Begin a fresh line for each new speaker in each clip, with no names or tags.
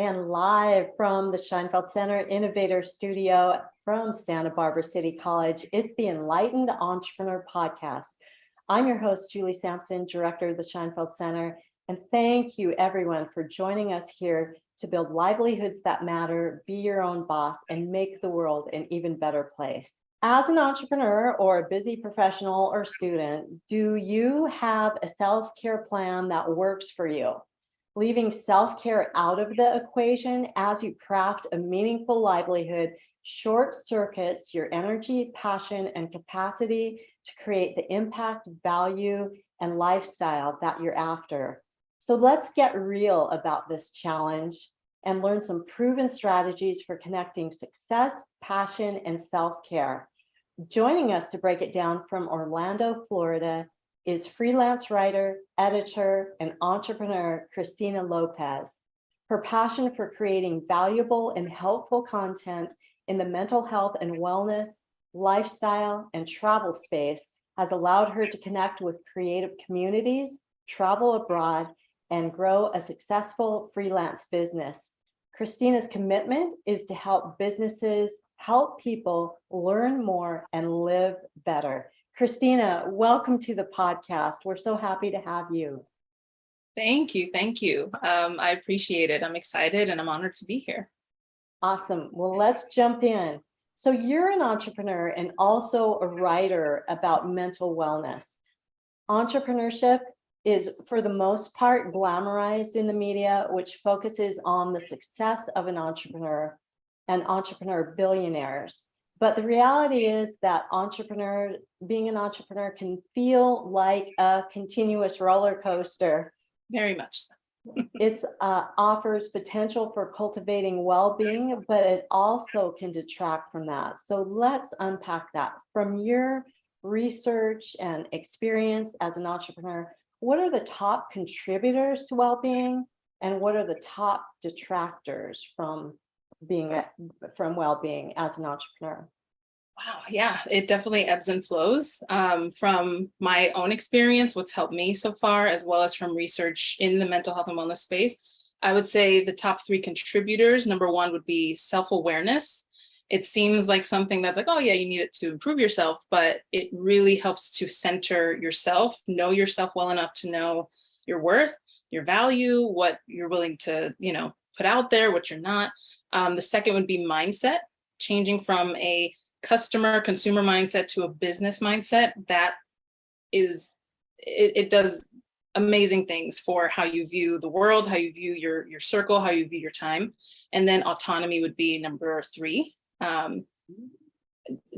And live from the Scheinfeld Center Innovator Studio from Santa Barbara City College, it's the Enlightened Entrepreneur Podcast. I'm your host, Julie Sampson, Director of the Scheinfeld Center, and thank you everyone for joining us here to build livelihoods that matter, be your own boss, and make the world an even better place. As an entrepreneur or a busy professional or student, do you have a self-care plan that works for you? Leaving self-care out of the equation as you craft a meaningful livelihood short circuits your energy, passion, and capacity to create the impact, value, and lifestyle that you're after. So let's get real about this challenge and learn some proven strategies for connecting success, passion, and self-care. Joining us to break it down from Orlando, Florida, is freelance writer, editor, and entrepreneur Kristina Lopez. Her passion for creating valuable and helpful content in the mental health and wellness, lifestyle, and travel space has allowed her to connect with creative communities, travel abroad, and grow a successful freelance business. Kristina's commitment is to help businesses help people learn more and live better. Kristina, welcome to the podcast. We're so happy to have you.
Thank you. Thank you. I appreciate it. I'm excited and I'm honored to be here.
Awesome. Well, let's jump in. So you're an entrepreneur and also a writer about mental wellness. Entrepreneurship is, for the most part, glamorized in the media, which focuses on the success of an entrepreneur and entrepreneur billionaires. But the reality is that being an entrepreneur can feel like a continuous roller coaster.
Very much so.
It offers potential for cultivating well-being, but it also can detract from that. So let's unpack that. From your research and experience as an entrepreneur, what are the top contributors to well-being, and what are the top detractors from well-being as an entrepreneur?
Wow. Yeah, it definitely ebbs and flows. From my own experience, what's helped me so far, as well as from research in the mental health and wellness space, I would say the top three contributors. Number one would be self-awareness. It seems like something that's like, oh yeah, you need it to improve yourself, but it really helps to center yourself, know yourself well enough to know your worth, your value, what you're willing to, put out there, what you're not. The second would be mindset, changing from a consumer mindset to a business mindset. That is, it does amazing things for how you view the world, how you view your circle, how you view your time. And then autonomy would be number three.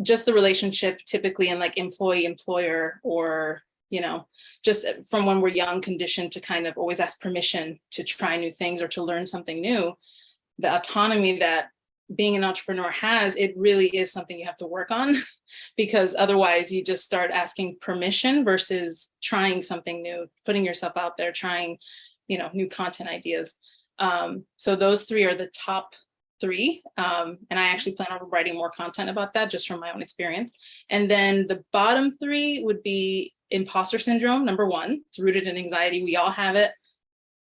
Just the relationship typically in like employee employer, or just from when we're young, conditioned to kind of always ask permission to try new things or to learn something new. The autonomy that being an entrepreneur has, it really is something you have to work on, because otherwise you just start asking permission versus trying something new, putting yourself out there, trying, new content ideas. So those three are the top three. And I actually plan on writing more content about that just from my own experience. And then the bottom three would be imposter syndrome. Number one, it's rooted in anxiety. We all have it.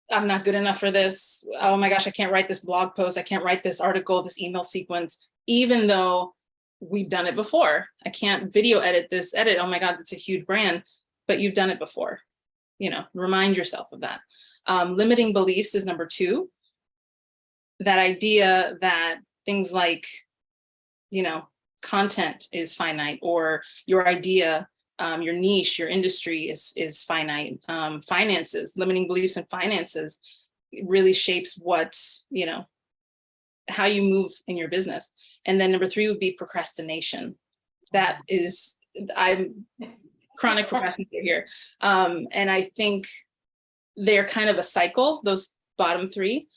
I'm not good enough for this. Oh my gosh, I can't write this blog post. I can't write this article, this email sequence, even though we've done it before. I can't video edit this edit. Oh my God, that's a huge brand, but you've done it before. Remind yourself of that. Limiting beliefs is number two. That idea that things like, content is finite, or your idea, your niche, your industry is finite. Finances, limiting beliefs in finances really shapes what, how you move in your business. And then number three would be procrastination. That is, I'm chronic procrastinator here. And I think they're kind of a cycle, those bottom three,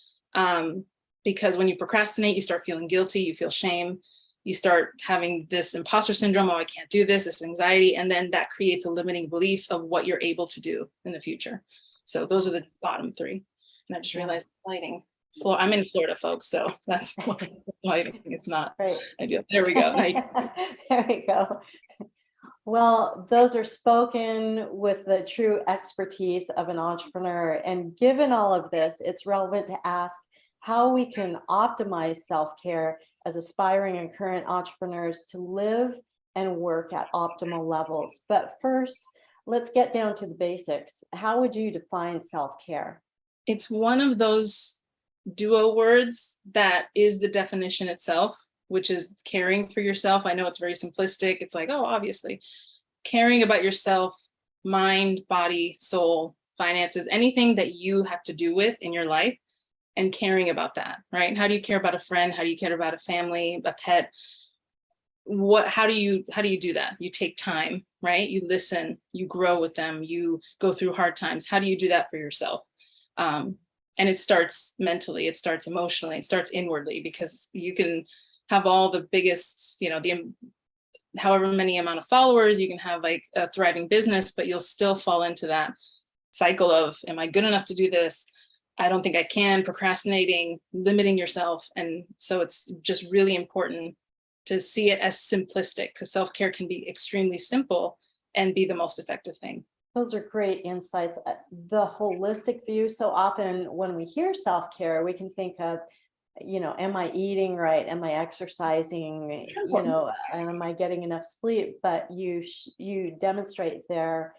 because when you procrastinate, you start feeling guilty, you feel shame. You start having this imposter syndrome, oh, I can't do this anxiety, and then that creates a limiting belief of what you're able to do in the future. So those are the bottom three. And I just realized lighting. I'm in Florida, folks, so that's lighting. It's not ideal. There we go.
There we go. Well, those are spoken with the true expertise of an entrepreneur. And given all of this, it's relevant to ask, how we can optimize self-care as aspiring and current entrepreneurs to live and work at optimal levels. But first, let's get down to the basics. How would you define self-care?
It's one of those duo words that is the definition itself, which is caring for yourself. I know it's very simplistic. It's like, oh, obviously, caring about yourself, mind, body, soul, finances, anything that you have to do with in your life, and caring about that, right? How do you care about a friend? How do you care about a family, a pet? How do you do that? You take time, right? You listen, you grow with them, you go through hard times. How do you do that for yourself? And it starts mentally, it starts emotionally, it starts inwardly, because you can have all the biggest, however many amount of followers, you can have like a thriving business, but you'll still fall into that cycle of, am I good enough to do this? I don't think I can, procrastinating, limiting yourself. And so it's just really important to see it as simplistic, because self-care can be extremely simple and be the most effective thing.
Those are great insights. The holistic view. So often when we hear self-care, we can think of, am I eating right? Am I exercising? Am I getting enough sleep? But you demonstrate there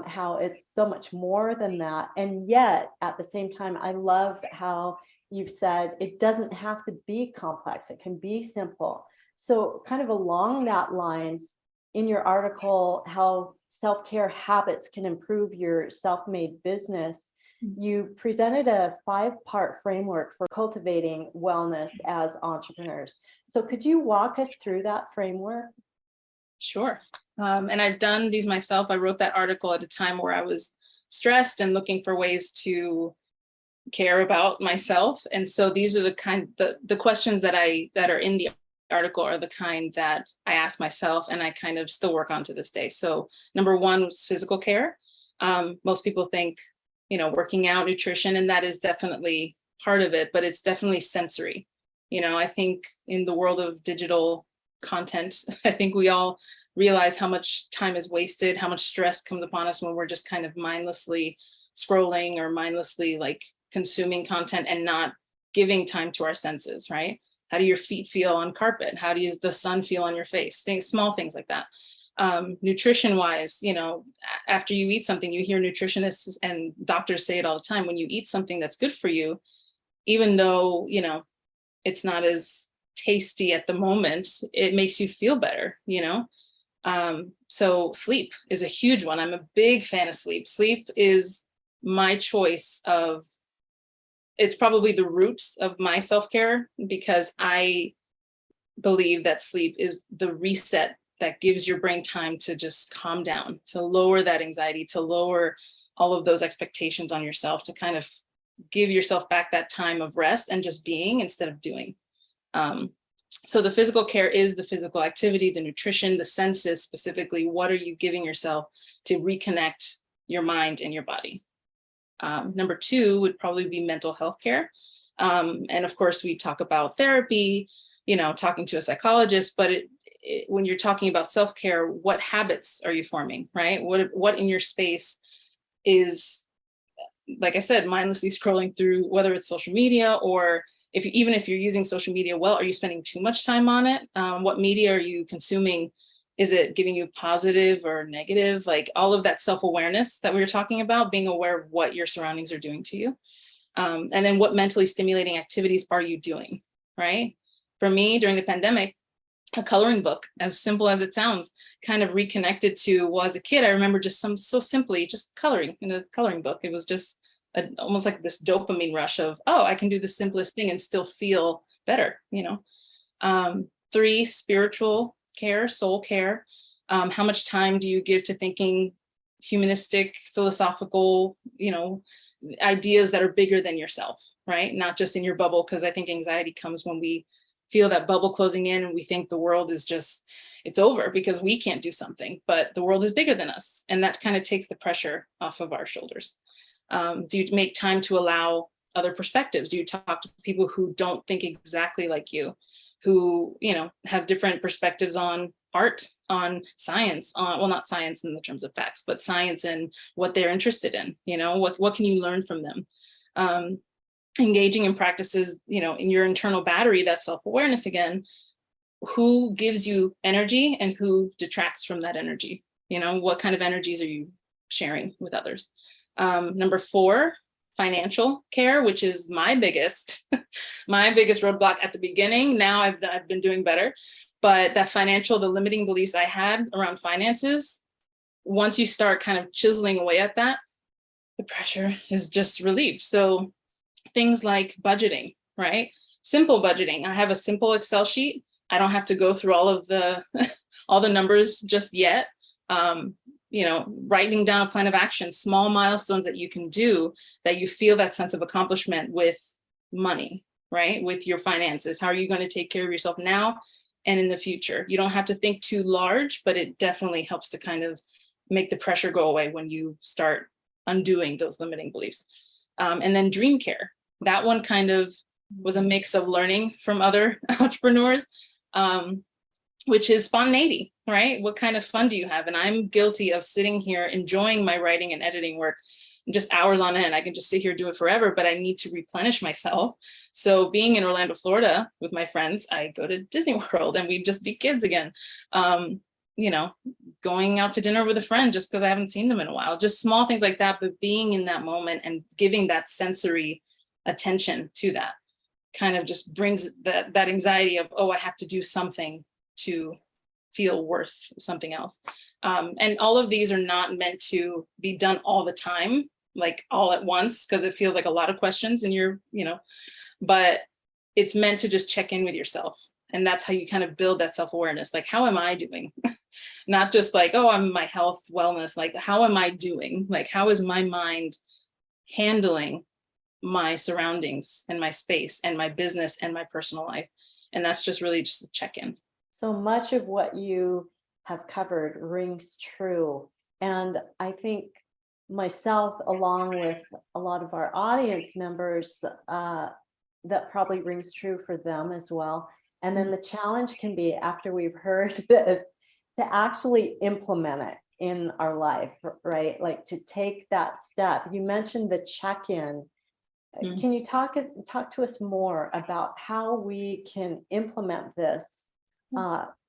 how it's so much more than that. And yet, at the same time, I love how you've said it doesn't have to be complex. It can be simple. So kind of along that lines, in your article, how self-care habits can improve your self-made business, you presented a 5-part framework for cultivating wellness as entrepreneurs. So could you walk us through that framework?
Sure. And I've done these myself. I wrote that article at a time where I was stressed and looking for ways to care about myself. And so these are the questions that are in the article are the kind that I ask myself, and I kind of still work on to this day. So number one was physical care. Most people think, working out, nutrition, and that is definitely part of it, but it's definitely sensory. I think in the world of digital content, I think we all realize how much time is wasted, how much stress comes upon us when we're just kind of mindlessly scrolling or mindlessly like consuming content and not giving time to our senses, right? How do your feet feel on carpet? How does the sun feel on your face? Small things like that. Nutrition wise, after you eat something, you hear nutritionists and doctors say it all the time. When you eat something that's good for you, even though, it's not as tasty at the moment, it makes you feel better, So sleep is a huge one. I'm a big fan of sleep. Sleep is my choice of, it's probably the roots of my self-care, because I believe that sleep is the reset that gives your brain time to just calm down, to lower that anxiety, to lower all of those expectations on yourself, to kind of give yourself back that time of rest and just being instead of doing. So the physical care is the physical activity, the nutrition, the senses, specifically, what are you giving yourself to reconnect your mind and your body? Number two would probably be mental health care. And of course, we talk about therapy, talking to a psychologist, but when you're talking about self-care, what habits are you forming, right? What in your space is, like I said, mindlessly scrolling through, whether it's social media, or even if you're using social media well, are you spending too much time on it? What media are you consuming? Is it giving you positive or negative? Like all of that self-awareness that we were talking about, being aware of what your surroundings are doing to you. And then what mentally stimulating activities are you doing, right? For me, during the pandemic, a coloring book, as simple as it sounds, kind of reconnected to, well, as a kid, I remember just so simply just coloring in a coloring book. It was just almost like this dopamine rush of, oh, I can do the simplest thing and still feel better, 3, spiritual care, soul care. How much time do you give to thinking humanistic, philosophical, ideas that are bigger than yourself, right? Not just in your bubble, because I think anxiety comes when we feel that bubble closing in and we think the world is just, it's over because we can't do something, but the world is bigger than us. And that kind of takes the pressure off of our shoulders. Do you make time to allow other perspectives? Do you talk to people who don't think exactly like you, who, have different perspectives on art, on science, on, well, not science in the terms of facts, but science and what they're interested in, what can you learn from them? engaging in practices, in your internal battery, that self-awareness again, who gives you energy and who detracts from that energy? What kind of energies are you sharing with others? Number 4, financial care, which is my biggest roadblock at the beginning. Now I've been doing better, but the limiting beliefs I had around finances, once you start kind of chiseling away at that, the pressure is just relieved. So things like budgeting, right? Simple budgeting. I have a simple Excel sheet. I don't have to go through all of the all the numbers just yet. Writing down a plan of action, small milestones that you can do, that you feel that sense of accomplishment with money, right? With your finances. How are you going to take care of yourself now and in the future? You don't have to think too large, but it definitely helps to kind of make the pressure go away when you start undoing those limiting beliefs. And then dream care. That one kind of was a mix of learning from other entrepreneurs, which is spontaneity, right? What kind of fun do you have? And I'm guilty of sitting here enjoying my writing and editing work just hours on end. I can just sit here, do it forever, but I need to replenish myself. So being in Orlando, Florida with my friends, I go to Disney World and we just be kids again. Going out to dinner with a friend just because I haven't seen them in a while, just small things like that. But being in that moment and giving that sensory attention to that kind of just brings that anxiety of, oh, I have to do something to feel worth something else. And all of these are not meant to be done all the time, like all at once, because it feels like a lot of questions in your, but it's meant to just check in with yourself. And that's how you kind of build that self-awareness. Like, how am I doing? Not just like, oh, I'm my health, wellness. Like, how am I doing? Like, how is my mind handling my surroundings and my space and my business and my personal life? And that's just really just a check-in.
So much of what you have covered rings true. And I think myself, along with a lot of our audience members, that probably rings true for them as well. And then the challenge can be, after we've heard this, to actually implement it in our life, right? Like to take that step. You mentioned the check-in. Can you talk to us more about how we can implement this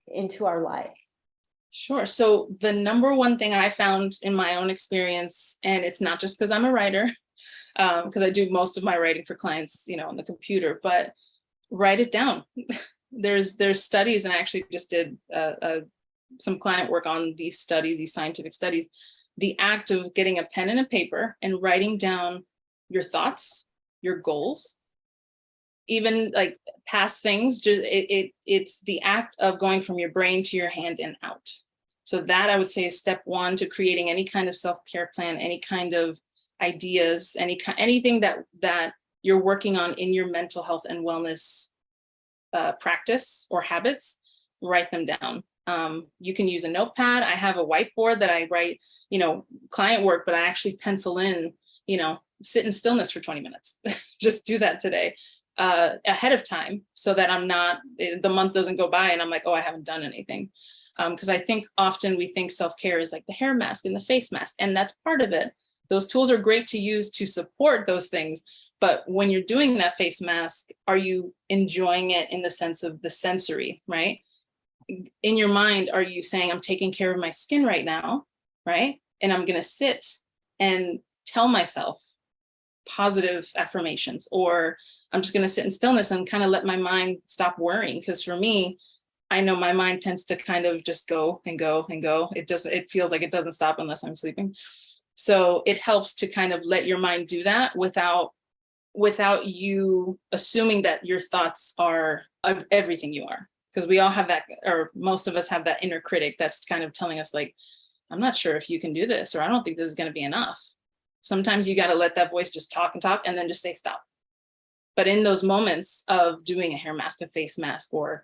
into our lives?
Sure. So the number one thing I found in my own experience, and it's not just because I'm a writer, because I do most of my writing for clients, on the computer, but write it down. There's studies, and I actually just did some client work on these studies, these scientific studies. The act of getting a pen and a paper and writing down your thoughts, your goals, even like past things, just it's the act of going from your brain to your hand and out. So that, I would say, is step 1 to creating any kind of self-care plan, any kind of ideas, anything that you're working on in your mental health and wellness practice or habits. Write them down. You can use a notepad. I have a whiteboard that I write, client work, but I actually pencil in, sit in stillness for 20 minutes. Just do that today. Ahead of time, so that the month doesn't go by and I'm like, oh, I haven't done anything. Because I think often we think self-care is like the hair mask and the face mask, and that's part of it. Those tools are great to use to support those things. But when you're doing that face mask, are you enjoying it in the sense of the sensory, right? In your mind, are you saying, I'm taking care of my skin right now, right? And I'm going to sit and tell myself positive affirmations, or I'm just going to sit in stillness and kind of let my mind stop worrying. Because for me, I know my mind tends to kind of just go and go and go. It feels like it doesn't stop unless I'm sleeping. So it helps to kind of let your mind do that without you assuming that your thoughts are of everything you are. Because we all have that, or most of us have that inner critic that's kind of telling us like, I'm not sure if you can do this, or I don't think this is going to be enough. Sometimes you got to let that voice just talk and then just say stop. But in those moments of doing a hair mask, a face mask, or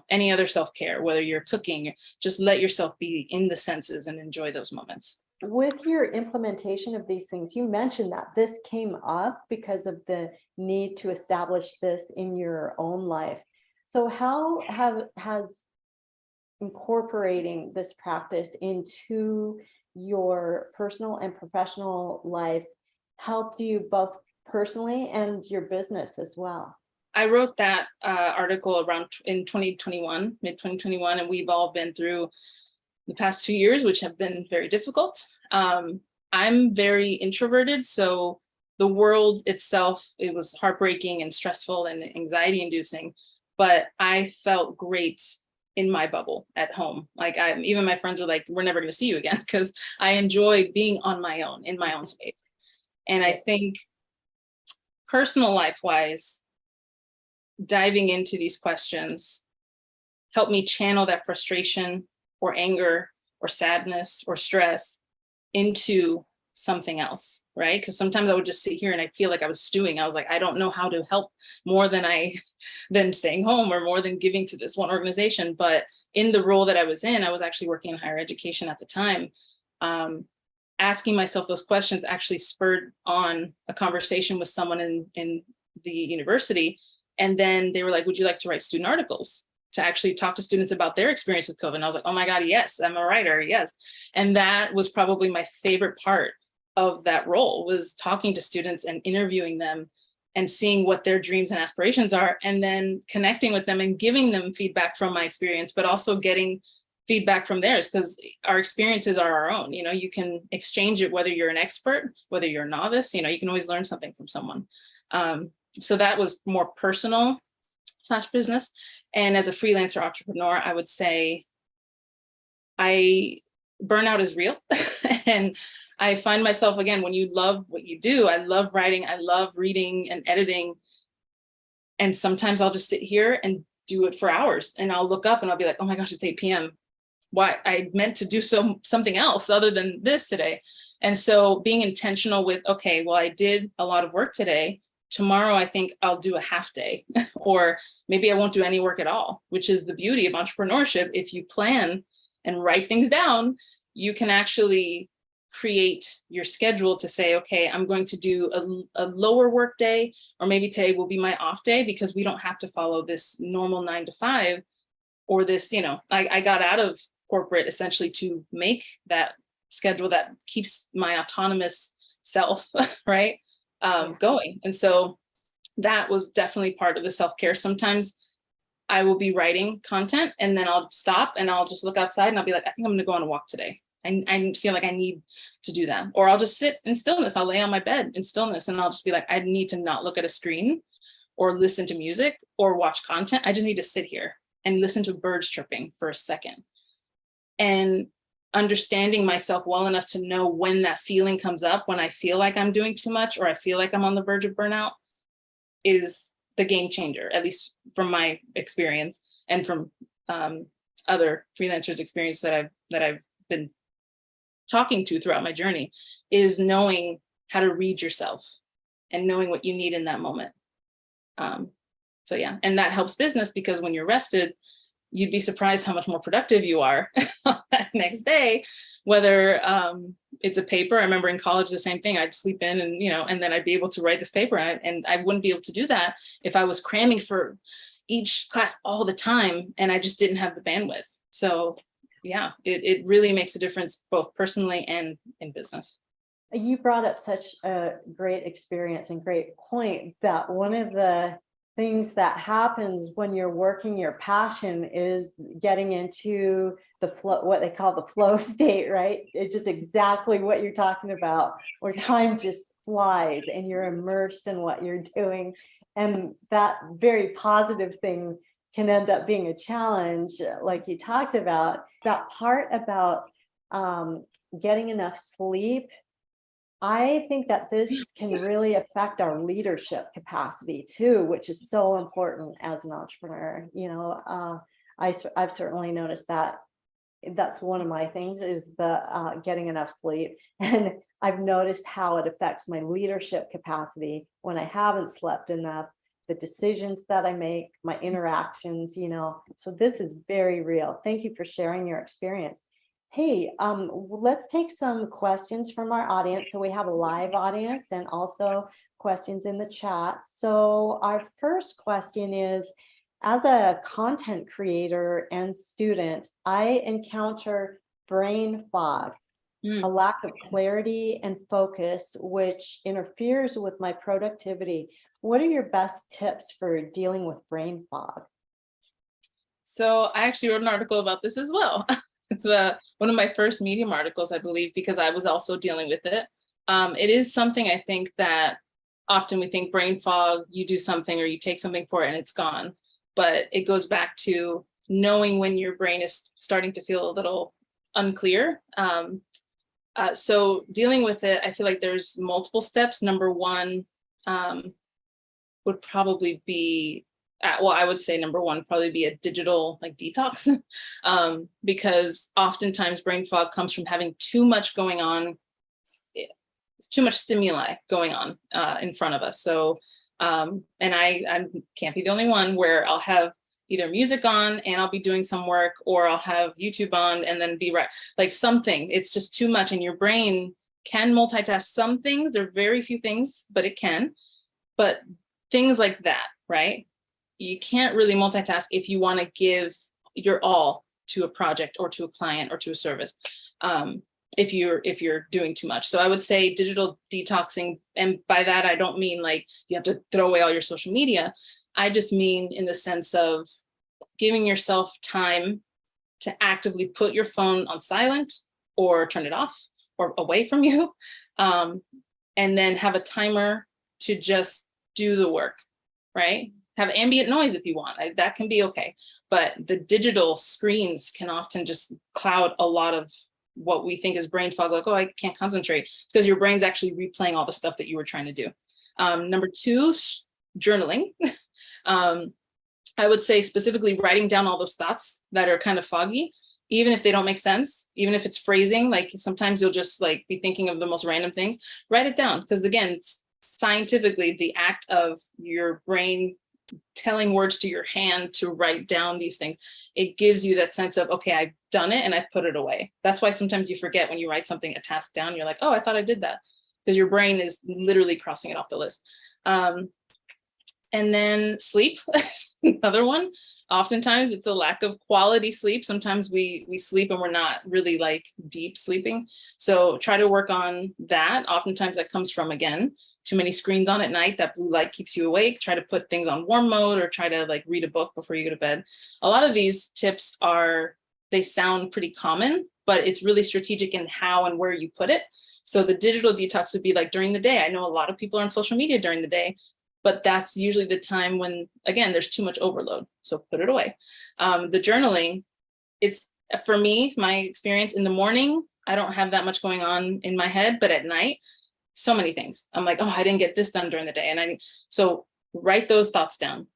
any other self-care, whether you're cooking, just let yourself be in the senses and enjoy those moments.
With your implementation of these things, you mentioned that this came up because of the need to establish this in your own life. So how has incorporating this practice into your personal and professional life helped you both personally and your business as well?
I wrote that article around in 2021, mid 2021, and we've all been through the past 2 years, which have been very difficult. I'm very introverted, so the world itself, it was heartbreaking and stressful and anxiety inducing, but I felt great in my bubble at home. Like even my friends were like, we're never going to see you again, because I enjoy being on my own, in my own space. And I think personal life wise, diving into these questions helped me channel that frustration or anger or sadness or stress into something else, right? Because sometimes I would just sit here and I feel like I was stewing. I was like, I don't know how to help more than staying home or more than giving to this one organization. But in the role that I was in, I was actually working in higher education at the time. Asking myself those questions actually spurred on a conversation with someone in the university. And then they were like, would you like to write student articles to actually talk to students about their experience with COVID? And I was like, oh my God, yes, I'm a writer, yes. And that was probably my favorite part of that role, was talking to students and interviewing them and seeing what their dreams and aspirations are, and then connecting with them and giving them feedback from my experience, but also getting feedback from theirs, because our experiences are our own. You know, you can exchange it, whether you're an expert, whether you're a novice, you know, you can always learn something from someone. So that was more personal / business. And as a freelancer entrepreneur, I would say burnout is real. And I find myself, again, when you love what you do, I love writing, I love reading and editing. And sometimes I'll just sit here and do it for hours, and I'll look up and I'll be like, oh my gosh, it's 8 p.m. Why? I meant to do something else other than this today. And so being intentional with, okay, well, I did a lot of work today. Tomorrow, I think I'll do a half day, or maybe I won't do any work at all, which is the beauty of entrepreneurship. If you plan and write things down, you can actually create your schedule to say, okay, I'm going to do a lower work day, or maybe today will be my off day, because we don't have to follow this normal 9 to 5, or this, you know, I got out of corporate essentially to make that schedule that keeps my autonomous self, right, going. And so that was definitely part of the self-care. Sometimes I will be writing content and then I'll stop and I'll just look outside and I'll be like, I think I'm going to go on a walk today. I feel like I need to do that. Or I'll just sit in stillness. I'll lay on my bed in stillness and I'll just be like, I need to not look at a screen or listen to music or watch content. I just need to sit here and listen to birds chirping for a second. And understanding myself well enough to know when that feeling comes up, when I feel like I'm doing too much or I feel like I'm on the verge of burnout, is the game changer, at least from my experience and from other freelancers' experience that I've been talking to throughout my journey, is knowing how to read yourself and knowing what you need in that moment. So yeah, and that helps business, because when you're rested, you'd be surprised how much more productive you are that next day, whether it's a paper. I remember in college, the same thing. I'd sleep in and, you know, and then I'd be able to write this paper, and I wouldn't be able to do that if I was cramming for each class all the time and I just didn't have the bandwidth. So yeah, it really makes a difference both personally and in business.
You brought up such a great experience and great point that one of the things that happens when you're working your passion is getting into the flow, what they call the flow state, right? It's just exactly what you're talking about, where time just flies and you're immersed in what you're doing. And that very positive thing can end up being a challenge, like you talked about. That part about getting enough sleep, I think that this can really affect our leadership capacity too, which is so important as an entrepreneur. You know, I've certainly noticed that. That's one of my things, is the getting enough sleep. And I've noticed how it affects my leadership capacity when I haven't slept enough, the decisions that I make, my interactions, you know. So this is very real. Thank you for sharing your experience. Hey, let's take some questions from our audience. So we have a live audience and also questions in the chat. So our first question is, as a content creator and student, I encounter brain fog. a lack of clarity and focus, which interferes with my productivity. What are your best tips for dealing with brain fog?
So I actually wrote an article about this as well. It's one of my first Medium articles, I believe, because I was also dealing with it. It is something I think that often we think brain fog, you do something or you take something for it and it's gone. But it goes back to knowing when your brain is starting to feel a little unclear. So dealing with it, I feel like there's multiple steps. Number one would probably be, well, I would say number one, probably be a digital like detox, because oftentimes brain fog comes from having too much going on, too much stimuli going on in front of us. So, and I can't be the only one where I'll have either music on and I'll be doing some work, or I'll have YouTube on and then be like something. It's just too much, and your brain can multitask some things. There are very few things, but it can. But things like that, right? You can't really multitask if you want to give your all to a project or to a client or to a service. If you're doing too much. So I would say digital detoxing, and by that I don't mean like you have to throw away all your social media. I just mean in the sense of giving yourself time to actively put your phone on silent or turn it off or away from you, and then have a timer to just do the work, right? Have ambient noise if you want, that can be okay. But the digital screens can often just cloud a lot of what we think is brain fog, like, oh, I can't concentrate. It's because your brain's actually replaying all the stuff that you were trying to do. Number two, journaling. I would say specifically writing down all those thoughts that are kind of foggy, even if they don't make sense, even if it's phrasing, like sometimes you'll just like be thinking of the most random things, write it down. Because again, scientifically, the act of your brain telling words to your hand to write down these things, it gives you that sense of, okay, I've done it and I put it away. That's why sometimes you forget when you write something, a task down, you're like, oh, I thought I did that, because your brain is literally crossing it off the list. And then sleep, another one. Oftentimes it's a lack of quality sleep. Sometimes we sleep and we're not really like deep sleeping. So try to work on that. Oftentimes that comes from, again, too many screens on at night. That blue light keeps you awake. Try to put things on warm mode, or try to like read a book before you go to bed. A lot of these tips they sound pretty common, but it's really strategic in how and where you put it. So the digital detox would be like during the day. I know a lot of people are on social media during the day, but that's usually the time when, again, there's too much overload. So put it away. The journaling, it's, for me, my experience in the morning, I don't have that much going on in my head, but at night, so many things. I'm like, oh, I didn't get this done during the day. So write those thoughts down,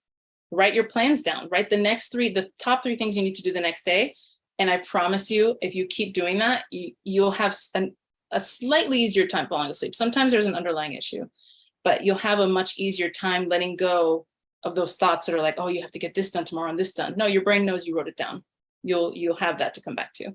write your plans down, write the top three things you need to do the next day. And I promise you, if you keep doing that, you'll have a slightly easier time falling asleep. Sometimes there's an underlying issue, but you'll have a much easier time letting go of those thoughts that are like, oh, you have to get this done tomorrow and this done. No, your brain knows you wrote it down. You'll have that to come back to.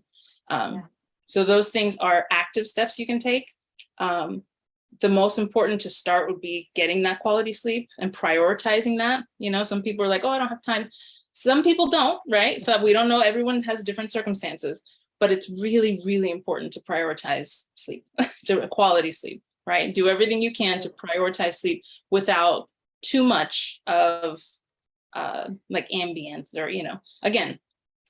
So those things are active steps you can take. The most important to start would be getting that quality sleep and prioritizing that. You know, some people are like, oh, I don't have time. Some people don't, right? So we don't know, everyone has different circumstances, but it's really, really important to prioritize sleep, to quality sleep. Right? Do everything you can to prioritize sleep without too much of like ambience, or, you know, again,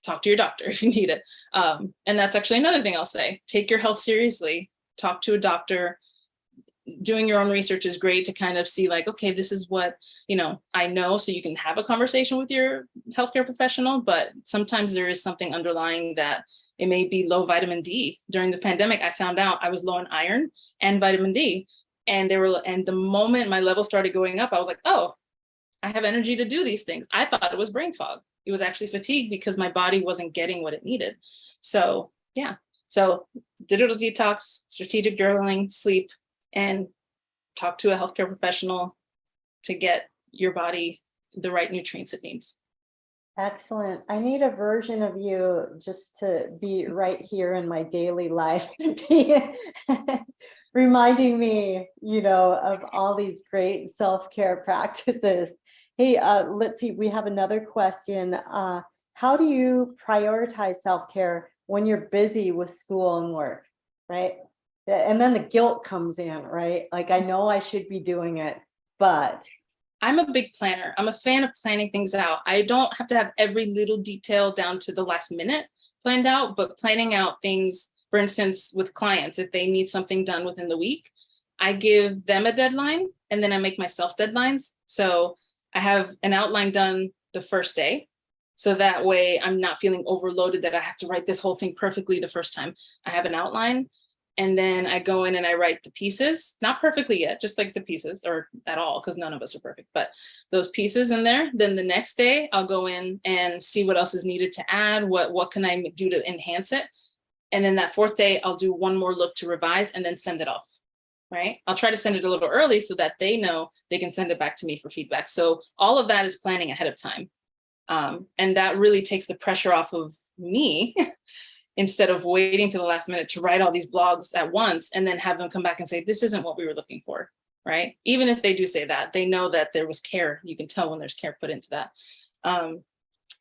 talk to your doctor if you need it. And that's actually another thing I'll say. Take your health seriously. Talk to a doctor. Doing your own research is great to kind of see like, okay, this is what, you know, I know, so you can have a conversation with your healthcare professional, but sometimes there is something underlying that it may be low vitamin D. During the pandemic, I found out I was low in iron and vitamin D. And the moment my level started going up, I was like, oh, I have energy to do these things. I thought it was brain fog. It was actually fatigue because my body wasn't getting what it needed. So yeah. So digital detox, strategic journaling, sleep, and talk to a healthcare professional to get your body the right nutrients it needs.
Excellent. I need a version of you just to be right here in my daily life, reminding me, you know, of all these great self-care practices. Hey, let's see, we have another question. How do you prioritize self-care when you're busy with school and work? right? And then the guilt comes in, right? Like, I know I should be doing it, but
I'm a big planner. I'm a fan of planning things out. I don't have to have every little detail down to the last minute planned out, but planning out things, for instance, with clients, if they need something done within the week, I give them a deadline and then I make myself deadlines. So I have an outline done the first day. So that way I'm not feeling overloaded that I have to write this whole thing perfectly the first time. I have an outline. And then I go in and I write the pieces, not perfectly yet, just like the pieces, or at all, because none of us are perfect, but those pieces in there. Then the next day I'll go in and see what else is needed to add, what can I do to enhance it. And then that fourth day, I'll do one more look to revise and then send it off, right? I'll try to send it a little early so that they know they can send it back to me for feedback. So all of that is planning ahead of time. And that really takes the pressure off of me instead of waiting to the last minute to write all these blogs at once and then have them come back and say, this isn't what we were looking for, right? Even if they do say that, they know that there was care. You can tell when there's care put into that.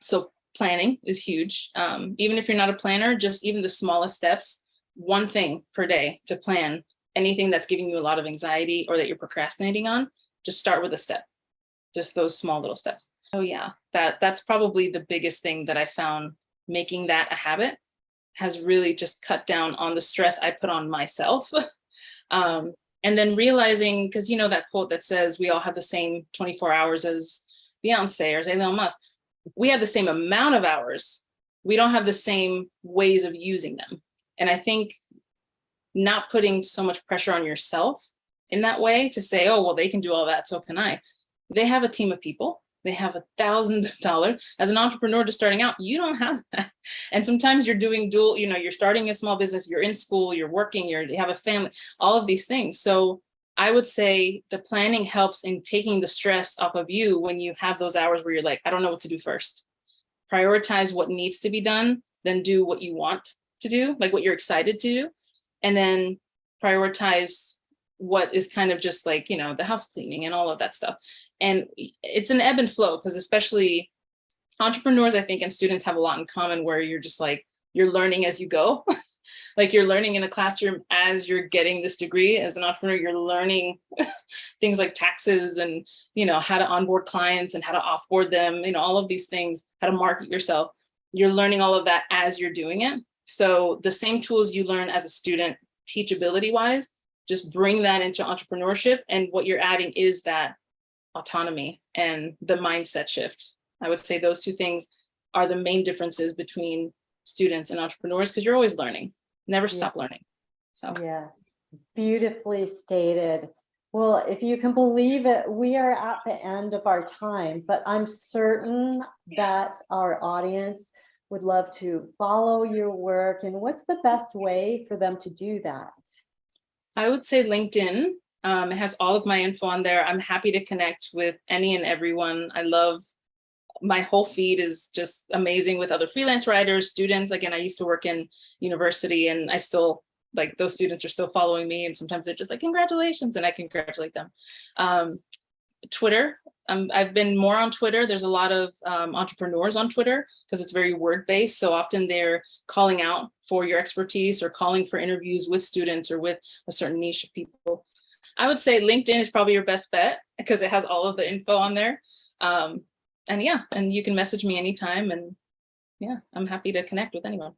So planning is huge. Even if you're not a planner, just even the smallest steps, one thing per day to plan anything that's giving you a lot of anxiety or that you're procrastinating on, just start with a step, just those small little steps. Oh yeah, that's probably the biggest thing that I found. Making that a habit has really just cut down on the stress I put on myself. And then realizing, because you know that quote that says we all have the same 24 hours as Beyonce or Elon Musk, we have the same amount of hours. We don't have the same ways of using them. And I think not putting so much pressure on yourself in that way to say, oh, well, they can do all that, so can I. They have a team of people. They have thousands of dollars. As an entrepreneur just starting out, you don't have that. And sometimes you're doing dual, you're starting a small business, you're in school, you're working, you have a family, all of these things. So I would say the planning helps in taking the stress off of you when you have those hours where you're like, I don't know what to do first. Prioritize what needs to be done, then do what you want to do, like what you're excited to do. And then prioritize what is kind of just like, the house cleaning and all of that stuff. And it's an ebb and flow, because especially entrepreneurs, I think, and students have a lot in common where you're just like, you're learning as you go. Like you're learning in the classroom as you're getting this degree. As an entrepreneur, you're learning things like taxes and, how to onboard clients and how to offboard them, all of these things, how to market yourself. You're learning all of that as you're doing it. So the same tools you learn as a student, teachability wise, just bring that into entrepreneurship. And what you're adding is that autonomy and the mindset shift. I would say those two things are the main differences between students and entrepreneurs, because you're always learning, never stop learning. So
yes, beautifully stated. Well, if you can believe it, we are at the end of our time, but I'm certain that our audience would love to follow your work. And what's the best way for them to do that?
I would say LinkedIn. It has all of my info on there. I'm happy to connect with any and everyone. I love, my whole feed is just amazing with other freelance writers, students. Again, I used to work in university and I still, like, those students are still following me. And sometimes they're just like, congratulations. And I congratulate them. Twitter. I've been more on Twitter. There's a lot of entrepreneurs on Twitter because it's very word-based. So often they're calling out for your expertise or calling for interviews with students or with a certain niche of people. I would say LinkedIn is probably your best bet because it has all of the info on there. And you can message me anytime. And I'm happy to connect with anyone.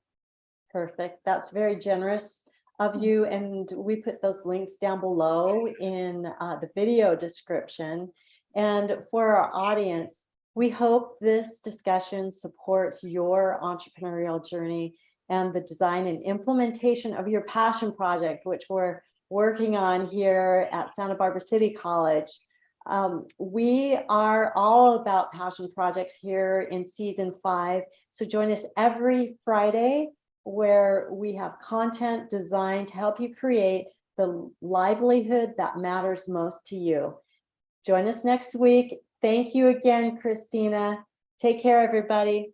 Perfect. That's very generous of you. And we put those links down below in the video description. And for our audience, we hope this discussion supports your entrepreneurial journey and the design and implementation of your passion project, which we're working on here at Santa Barbara City College. We are all about passion projects here in season 5. So join us every Friday where we have content designed to help you create the livelihood that matters most to you. Join us next week. Thank you again, Kristina. Take care, everybody.